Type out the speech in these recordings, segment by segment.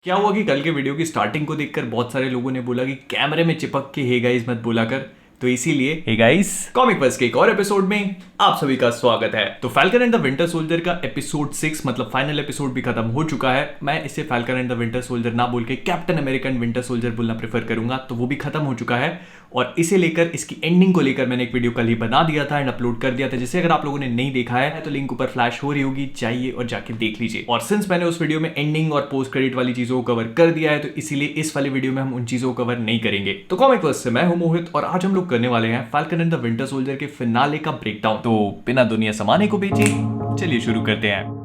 क्या हुआ कि कल के वीडियो की स्टार्टिंग को देखकर बहुत सारे लोगों ने बोला कि कैमरे में चिपक के हे गाइस मत बोला कर। तो इसीलिए हे गाइस कॉमिक बस के एक और एपिसोड में आप सभी का स्वागत है। तो falcon and the winter soldier का एपिसोड 6 मतलब फाइनल एपिसोड भी खत्म हो चुका है। मैं इसे falcon and the winter soldier ना बोल के कैप्टन अमेरिकन विंटर सोल्जर बोलना प्रेफर करूंगा, तो वो भी खत्म हो चुका है। और इसे लेकर इसकी एंडिंग को लेकर मैंने एक वीडियो कल ही बना दिया था एंड अपलोड कर दिया था, जिसे अगर आप लोगों ने नहीं देखा है तो लिंक ऊपर फ्लैश हो रही होगी, चाहिए और जाके देख लीजिए। और सिंस मैंने उस वीडियो में एंडिंग और पोस्ट क्रेडिट वाली चीजों को कवर कर दिया है, तो इसीलिए इस वाली वीडियो में हम उन चीजों को कवर नहीं करेंगे। तो कॉमिक वर्स से मैं हूं मोहित और आज हम लोग करने वाले हैं falcon and the winter soldier के फिनाले का ब्रेकडाउन। तो बिना दुनिया समाने को बेचे चलिए शुरू करते हैं।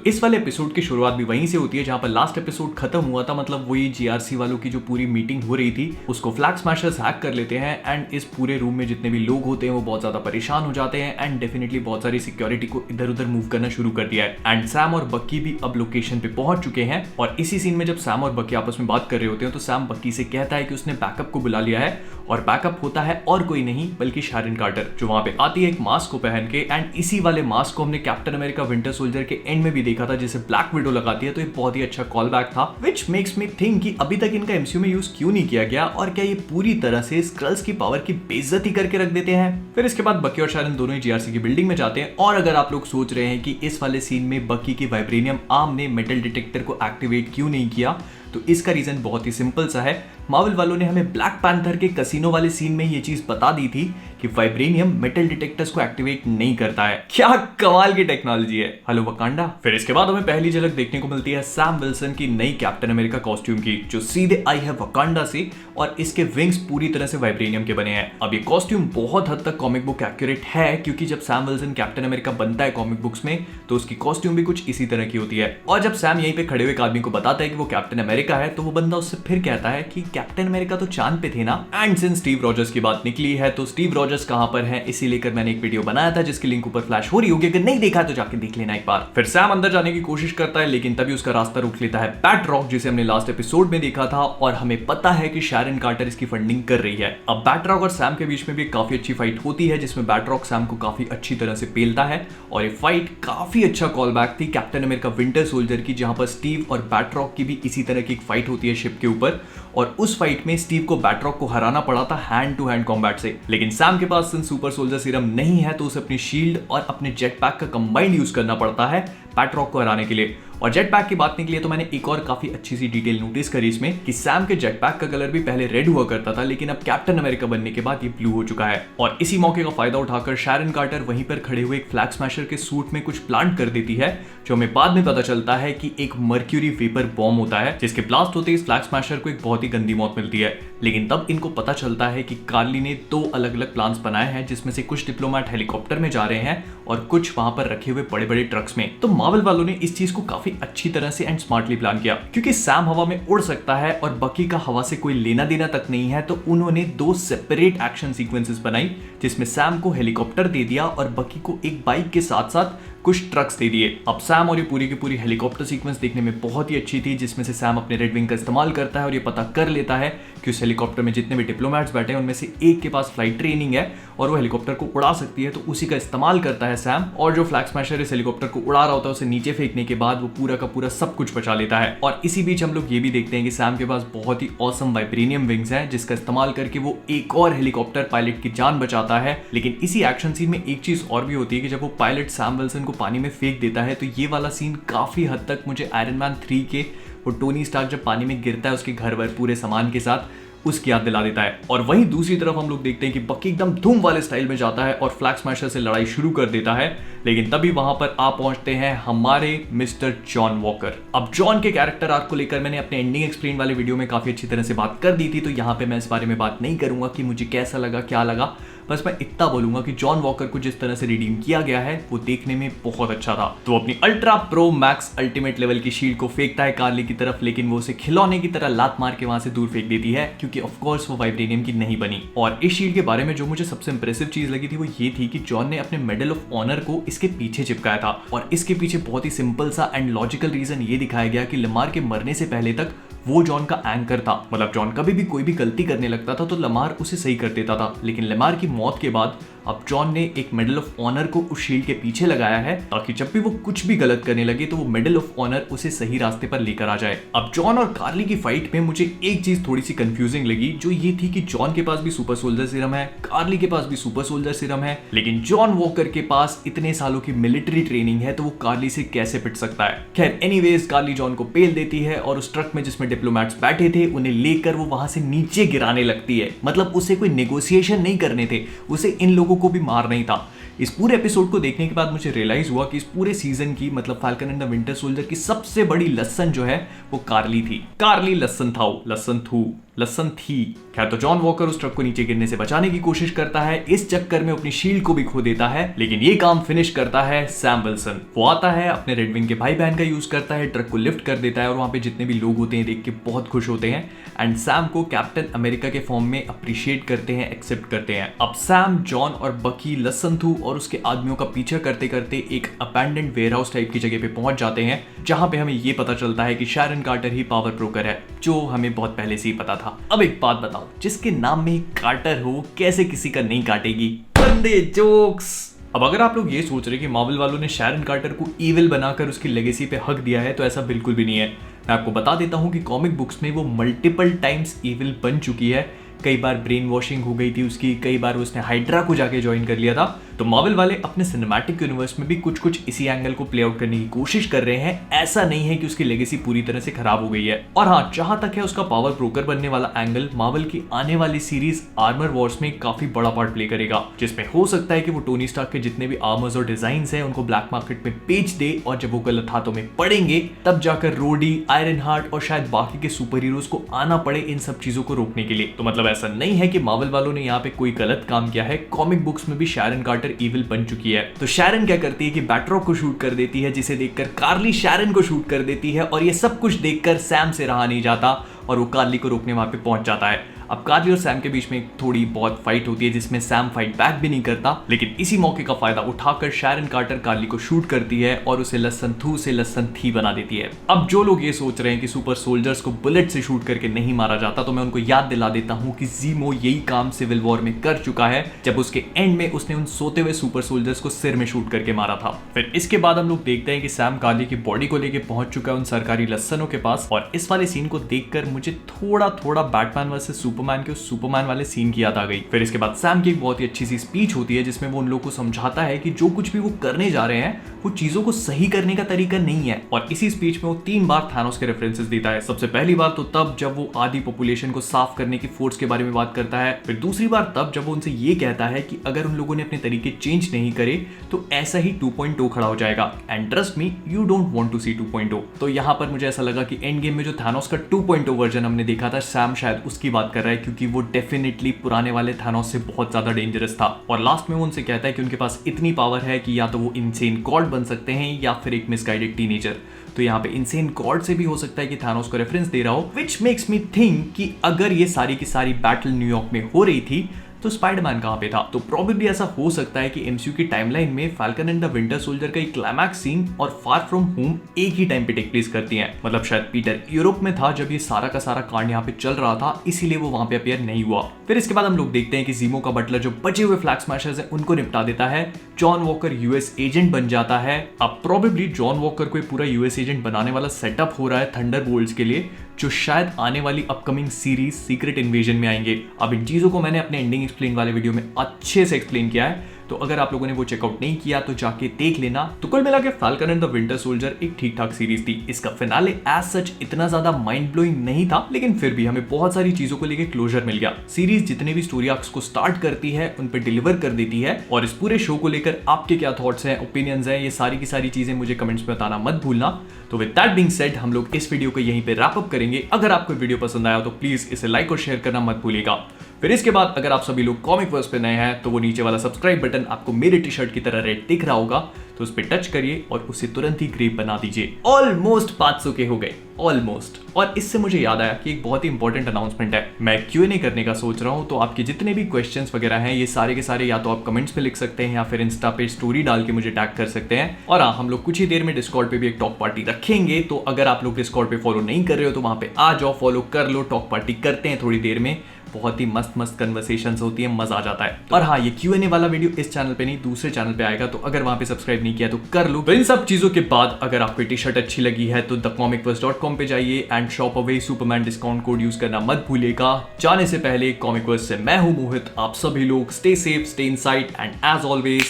इस वाले एपिसोड की शुरुआत भी वहीं से होती है जहां पर लास्ट एपिसोड खत्म हुआ था। मतलब वही जीआरसी वालों की जो पूरी मीटिंग हो रही थी उसको फ्लैग स्मैशर्स हैक कर लेते हैं एंड इस पूरे रूम में जितने भी लोग होते हैं वो बहुत ज्यादा परेशान हो जाते हैं एंड डेफिनेटली बहुत सारी सिक्योरिटी को इधर उधर मूव करना शुरू कर दिया है। एंड सैम और बक्की भी अब लोकेशन पे पहुंच चुके हैं और इसी सीन में जब सैम और बक्की आपस में बात कर रहे होते हैं तो सैम बक्की से कहता है कि उसने बैकअप को बुला लिया है और बैकअप होता है और कोई नहीं बल्कि शारिन कार्टर, जो वहां पे आती है एक मास्क को पहन के। एंड इसी वाले मास्क को हमने कैप्टन अमेरिका विंटर सोल्जर के एंड में भी देखा था जिसे ब्लैक विडो लगाती है। तो ये बहुत ही अच्छा कॉल बैक था, विच मेक्स मी थिंक कि अभी तक इनका एमसीयू में यूज क्यों नहीं किया गया और क्या ये पूरी तरह से स्क्रल्स की पावर की बेइज्जती करके रख देते हैं। फिर इसके बाद बक्की और शारिन दोनों ही जीआरसी की बिल्डिंग में जाते हैं और अगर आप लोग सोच रहे हैं कि इस वाले सीन में बक्की की वाइब्रेनियम आर्म ने मेटल डिटेक्टर को एक्टिवेट क्यों नहीं किया, तो इसका रीजन बहुत ही सिंपल सा है। मार्वल वालों ने हमें ब्लैक पैंथर के कसिनो वाले सीन में ये चीज बता दी थी कि वाइब्रेनियम मेटल डिटेक्टर्स को एक्टिवेट नहीं करता है। क्या कमाल की टेक्नोलॉजी है, हेलो वकांडा। फिर इसके बाद हमें पहली झलक देखने को मिलती है सैम विल्सन की नई कैप्टन अमेरिका कॉस्ट्यूम की, जो सीधे आई है वकांडा से और इसके विंग्स पूरी तरह से वाइब्रेनियम के बने हैं। अब ये कॉस्ट्यूम बहुत हद तक कॉमिक बुक एक्यूरेट है, क्योंकि जब सैम विल्सन कैप्टन अमेरिका बनता है कॉमिक बुक्स में तो उसकी कॉस्ट्यूम भी कुछ इसी तरह की होती है। और जब सैम यहीं पे खड़े हुए एक आदमी को बताता है कि वो कैप्टन अमेरिका है तो वो बंदा उससे फिर कहता है कि कैप्टन अमेरिका तो चांद पे थे ना। एंड सिंस स्टीव रॉजर्स की बात निकली है तो स्टीव रॉजर्स कहां पर है, इसी लेकर मैंने एक वीडियो बनाया था जिसकी लिंक ऊपर फ्लैश हो रही होगी, अगर नहीं देखा तो जाके देख लेना एक बार। फिर सैम अंदर जाने की कोशिश करता है लेकिन तभी उसका रास्ता रोक लेता है बैटरॉक, जिसे हमने लास्ट एपिसोड में देखा था और हमें पता है कि शारिन कार्टर इसकी फंडिंग कर रही है। अब बैटरॉक और सैम के बीच में भी काफी अच्छी फाइट होती है जिसमें बैटरॉक सैम को काफी अच्छी तरह से पेलता है और ये फाइट काफी अच्छा कॉल बैक थी कैप्टन अमेरिका विंटर सोल्जर की, जहां पर स्टीव और बैटरॉक की भी इसी तरह की एक फाइट होती है शिप के ऊपर और उस फाइट में स्टीव को बैटरॉक को हराना पड़ा था हैंड टू हैंड कॉम्बैट से। लेकिन सैम के पास सुपर सोल्जर सीरम नहीं है तो उसे अपनी शील्ड और अपने जेट पैक का कंबाइंड यूज करना पड़ता है बैटरॉक को हराने के लिए। और जेट पैक की बात निकली है तो मैंने एक और काफी अच्छी सी डिटेल नोटिस करी इसमें कि सैम के जेट पैक का कलर भी पहले रेड हुआ करता था लेकिन अब कैप्टन अमेरिका बनने के बाद ये ब्लू हो चुका है। और इसी मौके का फायदा उठाकर शारिन कार्टर वहीं पर खड़े हुए एक फ्लैग स्मैशर के सूट में कुछ प्लांट कर देती है, जो हमें बाद में पता चलता है कि एक मर्क्यूरी वेपर बॉम्ब होता है जिसके ब्लास्ट होते ही इस फ्लैग स्मैशर को एक बहुत ही गंदी मौत मिलती है। लेकिन तब इनको पता चलता है कि कार्ली ने 2 अलग अलग प्लान्स बनाए हैं जिसमें से कुछ डिप्लोमेट हेलीकॉप्टर में जा रहे हैं और कुछ वहां पर रखे हुए बड़े बड़े ट्रक्स में। तो मार्वल वालों ने इस चीज को काफी अच्छी तरह से एंड स्मार्टली प्लान किया, क्योंकि सैम हवा में उड़ सकता है और बक्की का हवा से कोई लेना देना तक नहीं है, तो उन्होंने 2 सेपरेट एक्शन सीक्वेंसेस बनाई जिसमें सैम को हेलीकॉप्टर दे दिया और बक्की को एक बाइक के साथ साथ कुछ ट्रक्स दे दिए। अब सैम और ये पूरी की पूरी हेलीकॉप्टर सीक्वेंस देखने में बहुत ही अच्छी थी, जिसमें से सैम अपने रेड विंग का इस्तेमाल करता है और ये पता कर लेता है कि उस हेलीकॉप्टर में जितने भी डिप्लोमेट्स बैठे हैं उनमें से एक के पास फ्लाइट ट्रेनिंग है और वो हेलीकॉप्टर को उड़ा सकती है, तो उसी का इस्तेमाल करता है सैम। और जो फ्लैग स्मैशर इस हेलीकॉप्टर को उड़ा रहा होता है उसे नीचे फेंकने के बाद वो पूरा का पूरा सब कुछ बचा लेता है। और इसी बीच हम लोग ये भी देखते हैं कि सैम के पास बहुत ही ऑसम वाइब्रेनियम विंग्स हैं जिसका इस्तेमाल करके वो एक और हेलीकॉप्टर पायलट की जान बचाता है। लेकिन इसी एक्शन सीन में एक चीज और भी होती है कि जब वो पायलट सैम विल्सन को पानी में फेंक देता है तो ये वाला सीन काफी हद तक मुझे आयरन मैन 3 के वो टोनी स्टार्क जब पानी में गिरता है उसके घर वर पूरे सामान के साथ, उसकी याद दिला देता है। और वहीं दूसरी तरफ हम लोग देखते हैं कि बक्की एकदम धूम वाले स्टाइल में जाता है और फ्लैग स्मैशर से लड़ाई शुरू कर देता है। लेकिन तभी वहां पर आ पहुंचते हैं हमारे मिस्टर जॉन वॉकर। अब जॉन के कैरेक्टर आर्क को लेकर मैंने अपने एंडिंग एक्सप्लेन वाले वीडियो में काफी अच्छी तरह से बात कर दी थी, तो यहाँ पे मैं इस बारे में बात नहीं करूंगा कि मुझे कैसा लगा क्या लगा। बस मैं इतना बोलूंगा कि जॉन वॉकर को जिस तरह से रिडीम किया गया है वो देखने में बहुत अच्छा था। तो अपनी ultra pro max ultimate level की शील्ड को फेंकता है कार्ली की तरफ, लेकिन वो उसे खिलौने की तरह लात मार के वहां से दूर फेंक देती है, क्योंकि ऑफ कोर्स वो वाइब्रेनियम की नहीं बनी। और इस शील्ड के बारे में जो मुझे सबसे इंप्रेसिव चीज लगी थी वो ये थी कि जॉन ने अपने मेडल ऑफ ऑनर को इसके पीछे चिपकाया था और इसके पीछे बहुत ही सिंपल सा एंड लॉजिकल रीजन ये दिखाया गया कि लमार के मरने से पहले तक वो जॉन का एंकर था। मतलब जॉन कभी भी कोई भी गलती करने लगता था तो लमार उसे सही कर देता था, लेकिन लमार की मौत के बाद अब जॉन ने एक मेडल ऑफ ऑनर को उस शील्ड के पीछे लगाया है ताकि जब भी वो कुछ भी गलत करने लगे तो वो मेडल ऑफ ऑनर उसे सही रास्ते पर लेकर आ जाए। अब जॉन और कार्ली की फाइट में मुझे एक चीज थोड़ी सी कंफ्यूजिंग लगी, जो ये थी कि जॉन के पास भी सुपर सोल्जर सीरम है, कार्ली के पास भी सुपर सोल्जर सीरम है, लेकिन जॉन वॉकर के पास इतने सालों की मिलिट्री ट्रेनिंग है तो वो कार्ली से कैसे पिट सकता है। खैर एनीवेज कार्ली जॉन को पेल देती है और उस ट्रक में जिसमें डिप्लोमेट्स बैठे थे उन्हें लेकर वो वहां से नीचे गिराने लगती है। मतलब उसे कोई नेगोशिएशन नहीं करने थे, उसे इन लोगों को भी मारना ही था। इस पूरे एपिसोड को देखने के बाद मुझे रियलाइज हुआ कि इस पूरे सीजन की मतलब falcon and the winter soldier की सबसे बड़ी लसन जो है वो कार्ली थी। कार्ली लसन थी। खैर तो जॉन वॉकर उस ट्रक को नीचे गिरने से बचाने की कोशिश करता है, इस चक्कर में अपनी शील्ड को भी खो देता है, लेकिन ये काम फिनिश करता है सैम विल्सन। वो आता है अपने रेड विंग के भाई बहन का यूज करता है, ट्रक को लिफ्ट कर देता है और वहां पे जितने भी लोग होते हैं देख के बहुत खुश होते हैं एंड सैम को कैप्टन अमेरिका के फॉर्म में अप्रिशिएट करते हैं, एक्सेप्ट करते हैं। अब सैम, जॉन और बकी लसंथू और उसके आदमियों का पीछा करते करते एक अबैंडन्ड वेयरहाउस टाइप की जगह पे पहुंच जाते हैं, जहां पे हमें ये पता चलता है कि शैरन कार्टर ही पावर ब्रोकर है, जो हमें बहुत पहले से ही पता था। अब एक बात बताओ, जिसके नाम में कार्टर हो कैसे किसी का नहीं काटेगी? गंदे जोक्स। अब अगर आप लोग ये सोच रहे कि मार्वल वालों ने शैरन कार्टर को इविल बनाकर उसकी लेगेसी पे हक दिया है, तो ऐसा बिल्कुल भी नहीं है। मैं आपको बता देता हूं कि कॉमिक बुक्स में वो मल्टीपल टाइम्स इविल बन चुकी है। कई बार ब्रेन वॉशिंग हो गई थी उसकी, कई बार उसने हाइड्रा को जाके ज्वाइन कर लिया था। तो मार्वल वाले अपने सिनेमैटिक यूनिवर्स में भी कुछ कुछ इसी एंगल को प्ले आउट करने की कोशिश कर रहे हैं। ऐसा नहीं है कि उसकी लेगेसी पूरी तरह से खराब हो गई है। और हाँ, जहां तक है उसका पावर ब्रोकर बनने वाला एंगल, मार्वल की आने वाली सीरीज आर्मर वॉर्स में काफी बड़ा पार्ट प्ले करेगा, जिसमें हो सकता है कि वो टोनी स्टार्क के जितने भी आर्मर्स और डिजाइन हैं उनको ब्लैक मार्केट में बेच दे, और जब वो गलत हाथों में पड़ेंगे तब जाकर रोडी, आयरन हार्ट और शायद बाकी के सुपर हीरोज को आना पड़े इन सब चीजों को रोकने के लिए। तो मतलब ऐसा नहीं है कि मार्वल वालों ने यहाँ पे कोई गलत काम किया है। कॉमिक बुक्स में भी शैरन कार्टर इविल बन चुकी है। तो शैरन क्या करती है कि बैटरॉक को शूट कर देती है, जिसे देखकर कार्ली शैरन को शूट कर देती है, और ये सब कुछ देखकर सैम से रहा नहीं जाता और वो कार्ली को रोकने वहां पे पहुंच जाता है। अब कार्ली और सैम के बीच में थोड़ी बहुत फाइट होती है, जिसमें सैम फाइट बैक भी नहीं करता, लेकिन इसी मौके का फायदा उठाकर शैरन कार्टर कार्ली को शूट करती है और उसे लसंथू से लसंथी बना देती है। अब जो लोग ये सोच रहे हैं कि सुपर सोल्जर्स को बुलेट से शूट करके नहीं मारा जाता, तो मैं उनको याद दिला देता हूं कि ज़ीमो यही काम सिविल वॉर में कर चुका है, जब उसके एंड में उसने उन सोते हुए सुपर सोल्जर्स को सिर में शूट करके मारा था। फिर इसके बाद हम लोग देखते हैं कि सैम कार्ली की बॉडी को लेकर पहुंच चुका है उन सरकारी लसनों के पास, और इस वाले सीन को देखकर मुझे थोड़ा बैटमैन वर्सेस सुपरमैन के सुपरमैन वाले सीन की याद आ गई। फिर इसके बाद सैम की एक बहुत ही अच्छी सी स्पीच होती है, जिसमें वो उन लोगों को समझाता है कि जो कुछ भी वो करने जा रहे हैं वो चीजों को सही करने का तरीका नहीं है। और इसी स्पीच में वो 3 बार थानोस के रेफरेंसेस देता है। सबसे पहली बार तो तब जब वो आधी पॉपुलेशन को साफ करने की फोर्स के बारे में बात करता है, फिर दूसरी बार तब जब वो उनसे ये कहता है कि अगर उन लोगों ने अपने तरीके चेंज नहीं करे तो ऐसा ही 2.0 खड़ा हो जाएगा, and trust me you don't want to see 2.0। तो यहाँ पर मुझे ऐसा लगा कि एंड गेम में जो थानोस का 2.0 वर्जन हमने देखा था, सैम शायद उसकी बात कर रहा है, क्योंकि वो डेफिनेटली पुराने वाले थानोस से बहुत ज्यादा डेंजरस था। और लास्ट में वो उनसे कहता है कि उनके पास इतनी पावर है कि या तो वो इनसेन गॉड बन सकते हैं या फिर एक मिसगाइडेड टीनेजर। तो यहाँ पे इनसेन गॉड से भी हो सकता है कि थानोस को रेफरेंस दे रहा हो, विच मेक्स मी थिंक कि अगर ये सारी की सारी बैटल न्यूयॉर्क में हो रही थी तो स्पाइडरमैन कहां पे था। तो प्रोबेबली ऐसा हो सकता है कि एमसीयू की टाइमलाइन में falcon and the winter soldier का एक क्लाइमैक्स सीन और फार फ्रॉम होम एक ही टाइम पे टेक प्लेस करती हैं। मतलब शायद पीटर यूरोप में था जब ये सारा का सारा कांड यहाँ पे चल रहा था, इसीलिए वो वहां पे अपीयर नहीं हुआ। फिर इसके बाद हम लोग देखते हैं कि ज़ीमो का बटलर जो बचे हुए फ्लैग स्मैशर्स हैं उनको निपटा देता है। जॉन वॉकर यूएस एजेंट बन जाता है। अब प्रोबेबली जॉन वॉकर को पूरा यूएस एजेंट बनाने वाला सेटअप हो रहा है थंडरबोल्ट्स के लिए, जो शायद आने वाली अपकमिंग सीरीज सीक्रेट इन्वेजन में आएंगे। अब इन चीजों को मैंने अपने एंडिंग एक्सप्लेन वाले वीडियो में अच्छे से एक्सप्लेन किया है, तो अगर आप लोगों ने वो चेकआउट नहीं किया तो जाके देख लेना। तो कुल मिला के falcon and the winter soldier एक ठीक ठाक सीरीज थी। इसका फिनाले एज सच इतना ज्यादा माइंड ब्लोइंग नहीं था, लेकिन फिर भी हमें बहुत सारी चीजों को लेकर क्लोजर मिल गया। सीरीज जितने भी स्टोरी आर्क्स को स्टार्ट करती है उन पे डिलीवर कर देती है। और इस पूरे शो को लेकर आपके क्या थॉट्स हैं, ओपिनियंस हैं, ये सारी की सारी चीजें मुझे कमेंट्स में बताना मत भूलना। तो विद दैट बीइंग सेड हम लोग इस वीडियो को यहीं पे रैप अप करेंगे। अगर आपको वीडियो पसंद आया तो प्लीज इसे लाइक और शेयर करना मत भूलिएगा। फिर इसके बाद अगर आप सभी लोग कॉमिक वर्स पे नए हैं तो वो नीचे वाला सब्सक्राइब बटन आपको मेरे टी शर्ट की तरह रेड दिख रहा होगा, तो उस पर टच करिए और उसे तुरंत ही ग्रेप बना दीजिए। ऑलमोस्ट 500 के हो गए, ऑलमोस्ट। और इससे मुझे याद आया कि एक बहुत ही इंपॉर्टेंट अनाउंसमेंट है। मैं Q&A करने का सोच रहा हूँ, तो आपके जितने भी क्वेश्चंस वगैरह हैं ये सारे के सारे या तो आप कमेंट्स में लिख सकते हैं या फिर इंस्टा पे स्टोरी डाल के मुझे टैग कर सकते हैं। और हाँ, हम लोग कुछ ही देर में डिस्कॉर्ड पे भी एक टॉक पार्टी रखेंगे, तो अगर आप लोग डिस्कॉर्ड पे फॉलो नहीं कर रहे हो तो वहां पे आ जाओ, फॉलो कर लो, टॉक पार्टी करते हैं थोड़ी देर में। बहुत ही मस्त मस्त कन्वर्सेशंस होती है, मजा आ जाता है। और हाँ, ये Q&A वाला वीडियो इस चैनल पे नहीं, दूसरे चैनल पे आएगा, तो अगर वहां पे सब्सक्राइब नहीं किया तो कर लो। तो इन सब चीजों के बाद अगर आपको टी शर्ट अच्छी लगी है तो thecomicverse.com पे जाइए and shop away Superman discount code use करना मत भूलिएगा। जाने से पहले कॉमिकवर्स से मैं हूं मोहित, आप सभी लोग stay safe, stay inside and as always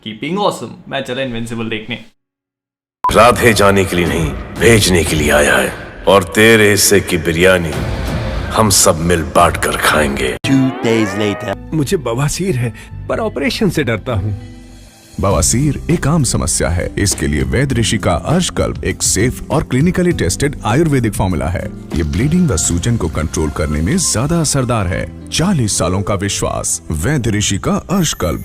keeping awesome. मैं चला इनविंसिबल देखने। राधे जाने के लिए नहीं, भेजने के लिए आया है, और तेरे हिस्से की बिरयानी हम सब मिल बांट कर खाएंगे। 2 days later. मुझे बवासीर है पर ऑपरेशन से डरता हूँ। बवासीर एक आम समस्या है। इसके लिए वैद्य ऋषि का अर्शकल्प एक सेफ और क्लिनिकली टेस्टेड आयुर्वेदिक फॉर्मूला है। ये ब्लीडिंग व सूजन को कंट्रोल करने में ज्यादा असरदार है। 40 सालों का विश्वास, वैद्य ऋषि का अर्शकल्प।